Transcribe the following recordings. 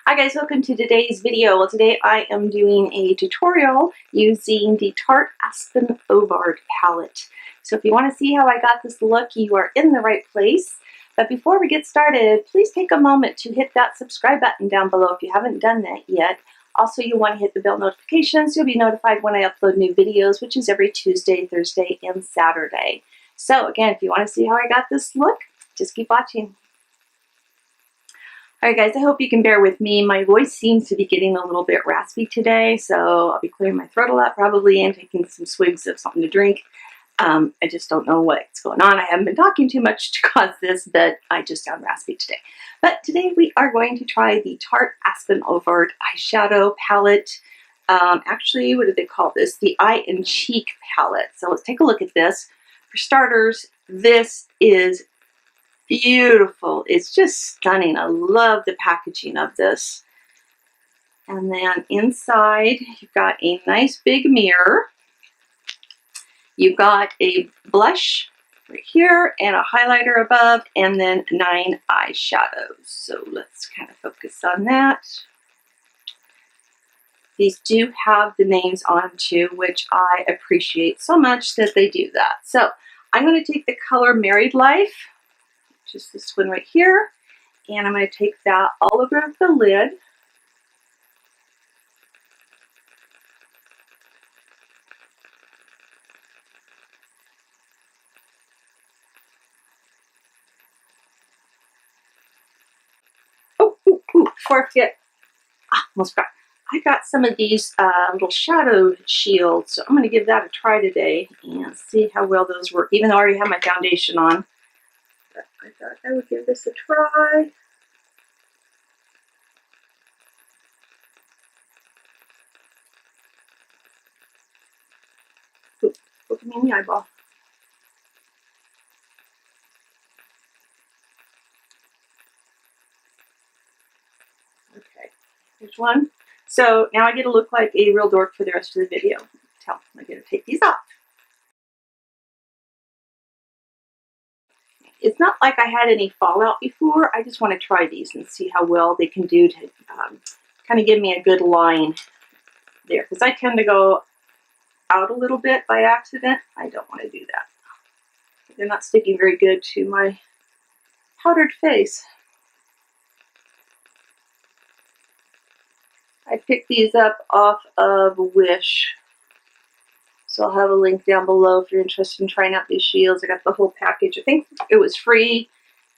Hi guys, welcome to today's video. Well, today I am doing a tutorial using the Tarte Aspyn Ovard palette. So if you want to see how I got this look, you are in the right place. But before we get started, please take a moment to hit that subscribe button down below if you haven't done that yet. Also, you'll want to hit the bell notification so you'll be notified when I upload new videos, which is every Tuesday, Thursday, and Saturday. So again, if you want to see how I got this look, just keep watching. Alright guys, I hope you can bear with me. My voice seems to be getting a little bit raspy today, so I'll be clearing my throat a lot probably and taking some swigs of something to drink. I just don't know what's going on. I haven't been talking too much to cause this, but I just sound raspy today. But today we are going to try the Tarte Aspyn Ovard eyeshadow palette. Actually, what do they call this? The Eye and Cheek palette. So let's take a look at this. For starters, this is beautiful. It's just stunning. I love the packaging of this. And then inside, you've got a nice big mirror. You've got a blush right here and a highlighter above, and then 9 eyeshadows. So let's kind of focus on that. These do have the names on too, which I appreciate so much that they do that. So I'm going to take the color Married Life, just this one right here, and I'm going to take that all over the lid. Oh, before I forget, almost forgot. I got some of these little shadow shields, so I'm going to give that a try today and see how well those work, even though I already have my foundation on. But I thought I would give this a try. Ooh, look me in the eyeball. Okay, here's one. So now I get to look like a real dork for the rest of the video. I'm going to take these off. It's not like I had any fallout before. I just want to try these and see how well they can do to kind of give me a good line there. Because I tend to go out a little bit by accident. I don't want to do that. They're not sticking very good to my powdered face. I picked these up off of Wish. So I'll have a link down below if you're interested in trying out these shields. I got the whole package. I think it was free,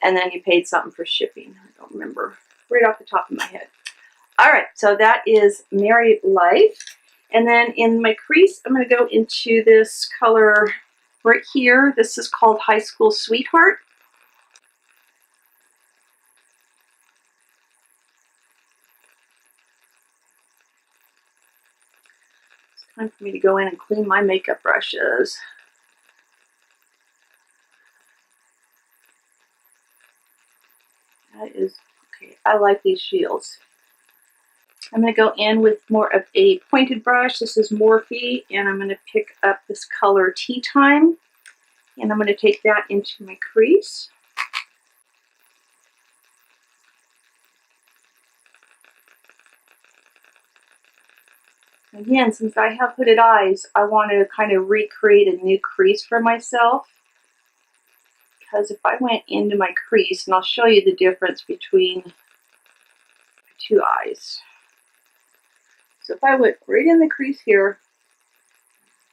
and then you paid something for shipping. I don't remember right off the top of my head. All right, so that is Married Life. And then in my crease, I'm going to go into this color right here. This is called High School Sweetheart. Time for me to go in and clean my makeup brushes. That is, okay, I like these shields. I'm going to go in with more of a pointed brush. This is Morphe, and I'm going to pick up this color Tea Time, and I'm going to take that into my crease. Again, since I have hooded eyes, I want to kind of recreate a new crease for myself. Because if I went into my crease, and I'll show you the difference between the two eyes. So if I went right in the crease here,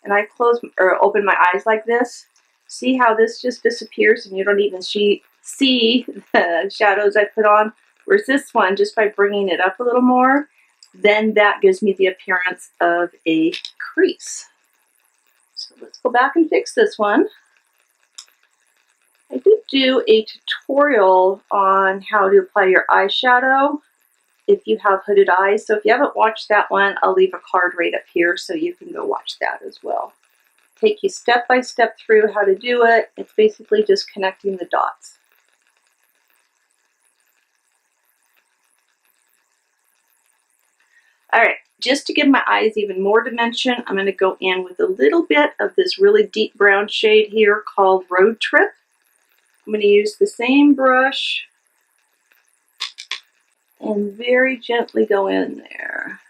and I close or open my eyes like this, see how this just disappears and you don't even see the shadows I put on? Whereas this one, just by bringing it up a little more, then that gives me the appearance of a crease. So let's go back and fix this one. I did do a tutorial on how to apply your eyeshadow if you have hooded eyes. So if you haven't watched that one, I'll leave a card right up here so you can go watch that as well. Take you step by step through how to do it. It's basically just connecting the dots. Alright, just to give my eyes even more dimension, I'm going to go in with a little bit of this really deep brown shade here called Road Trip. I'm going to use the same brush and very gently go in there.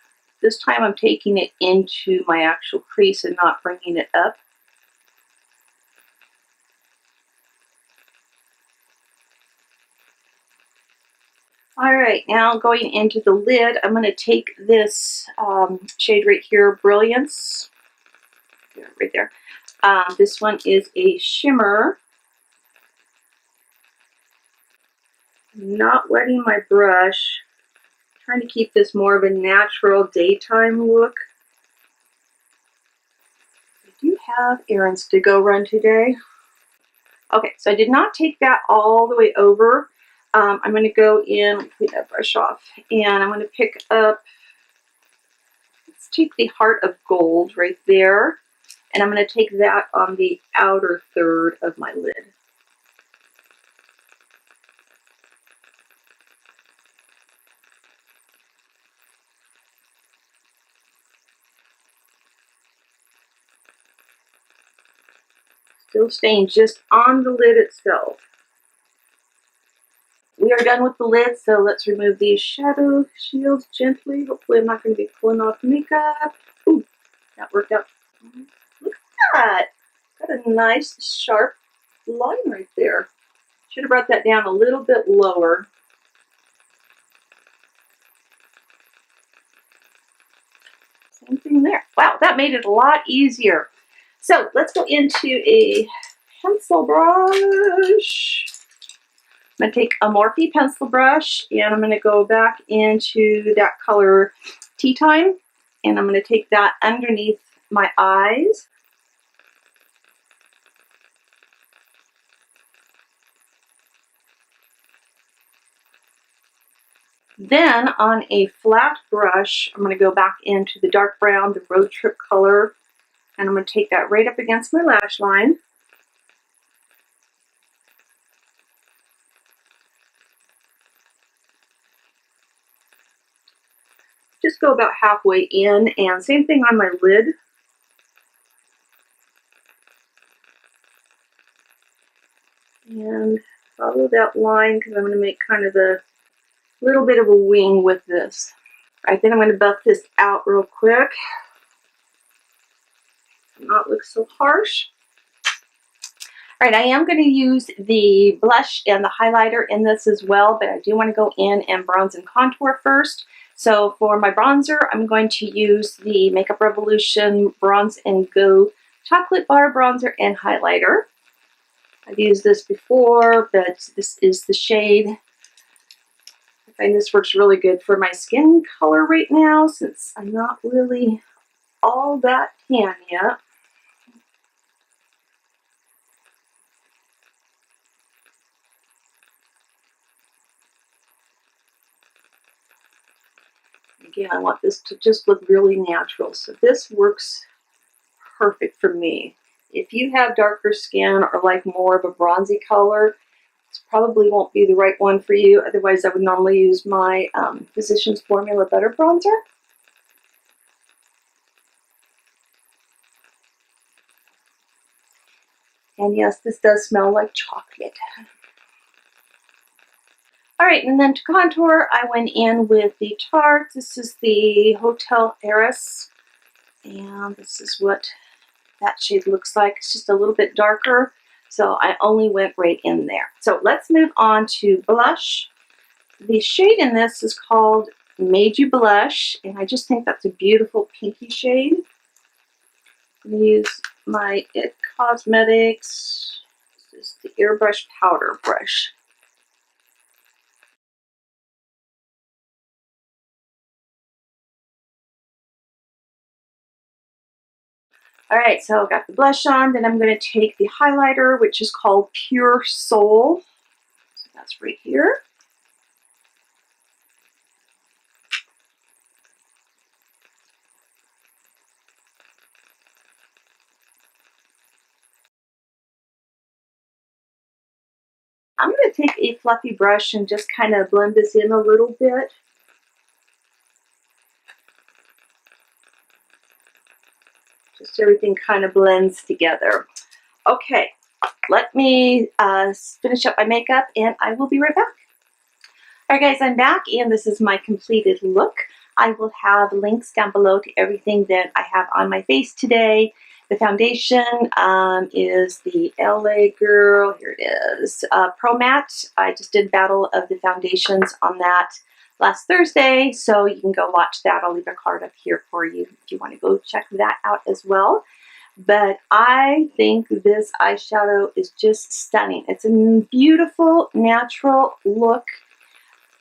This time I'm taking it into my actual crease and not bringing it up. All right, now going into the lid, I'm going to take this shade right here, Brilliance. Yeah, right there. This one is a shimmer. Not wetting my brush. Trying to keep this more of a natural daytime look. I do have errands to go run today. Okay, so I did not take that all the way over. I'm going to go in, let me clean that brush off, and I'm going to pick up, let's take the Heart of Gold right there, and I'm going to take that on the outer third of my lid. Still staying just on the lid itself. We are done with the lid, so let's remove these shadow shields gently. Hopefully I'm not going to be pulling off makeup. Ooh, that worked out. Look at that. Got a nice sharp line right there. Should have brought that down a little bit lower. Same thing there. Wow, that made it a lot easier. So let's go into a pencil brush. I'm going to take a Morphe pencil brush and I'm going to go back into that color Tea Time, and I'm going to take that underneath my eyes. Then on a flat brush, I'm going to go back into the dark brown, the Road Trip color, and I'm going to take that right up against my lash line. Just go about halfway in, and same thing on my lid. And follow that line because I'm going to make kind of a little bit of a wing with this. All right, then I'm going to buff this out real quick. Not look so harsh. All right, I am going to use the blush and the highlighter in this as well, but I do want to go in and bronze and contour first. So for my bronzer, I'm going to use the Makeup Revolution Bronze and Go Chocolate Bar Bronzer and Highlighter. I've used this before, but this is the shade. I find this works really good for my skin color right now since I'm not really all that tan yet. Again, I want this to just look really natural, so this works perfect for me. If you have darker skin or like more of a bronzy color, this probably won't be the right one for you. Otherwise, I would normally use my Physicians Formula Butter Bronzer. And yes, this does smell like chocolate. All right, and then to contour, I went in with the Tarte. This is the Hotel Heiress, and this is what that shade looks like. It's just a little bit darker, so I only went right in there. So let's move on to blush. The shade in this is called Made You Blush, and I just think that's a beautiful pinky shade. I'm going to use my IT Cosmetics. This is the Airbrush Powder Brush. All right, so I've got the blush on, then I'm going to take the highlighter, which is called Pure Soul. So that's right here. I'm going to take a fluffy brush and just kind of blend this in a little bit. Just so everything kind of blends together. Okay, let me finish up my makeup and I will be right back. Alright guys, I'm back and this is my completed look. I will have links down below to everything that I have on my face today. The foundation is the LA Girl, here it is, Pro Matte. I just did Battle of the Foundations on that last Thursday, so you can go watch that. I'll leave a card up here for you if you want to go check that out as well. But I think this eyeshadow is just stunning. It's a beautiful, natural look.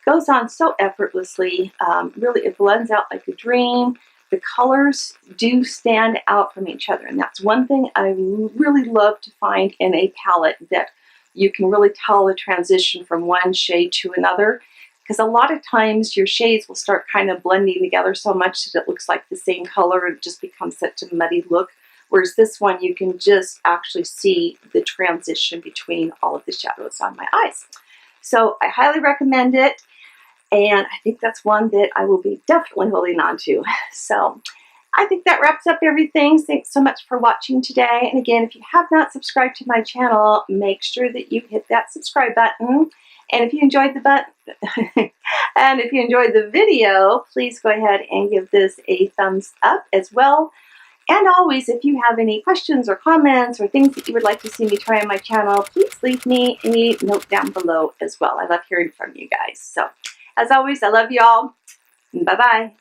Goes on so effortlessly. Really, it blends out like a dream. The colors do stand out from each other, and that's one thing I really love to find in a palette, that you can really tell the transition from one shade to another, because a lot of times your shades will start kind of blending together so much that it looks like the same color and it just becomes such a muddy look, whereas this one you can just actually see the transition between all of the shadows on my eyes. So I highly recommend it. And I think that's one that I will be definitely holding on to. So I think that wraps up everything. Thanks so much for watching today. And again, if you have not subscribed to my channel, make sure that you hit that subscribe button. And if you enjoyed the video, please go ahead and give this a thumbs up as well. And always, if you have any questions or comments or things that you would like to see me try on my channel, please leave me a note down below as well. I love hearing from you guys. So as always, I love you all. Bye-bye.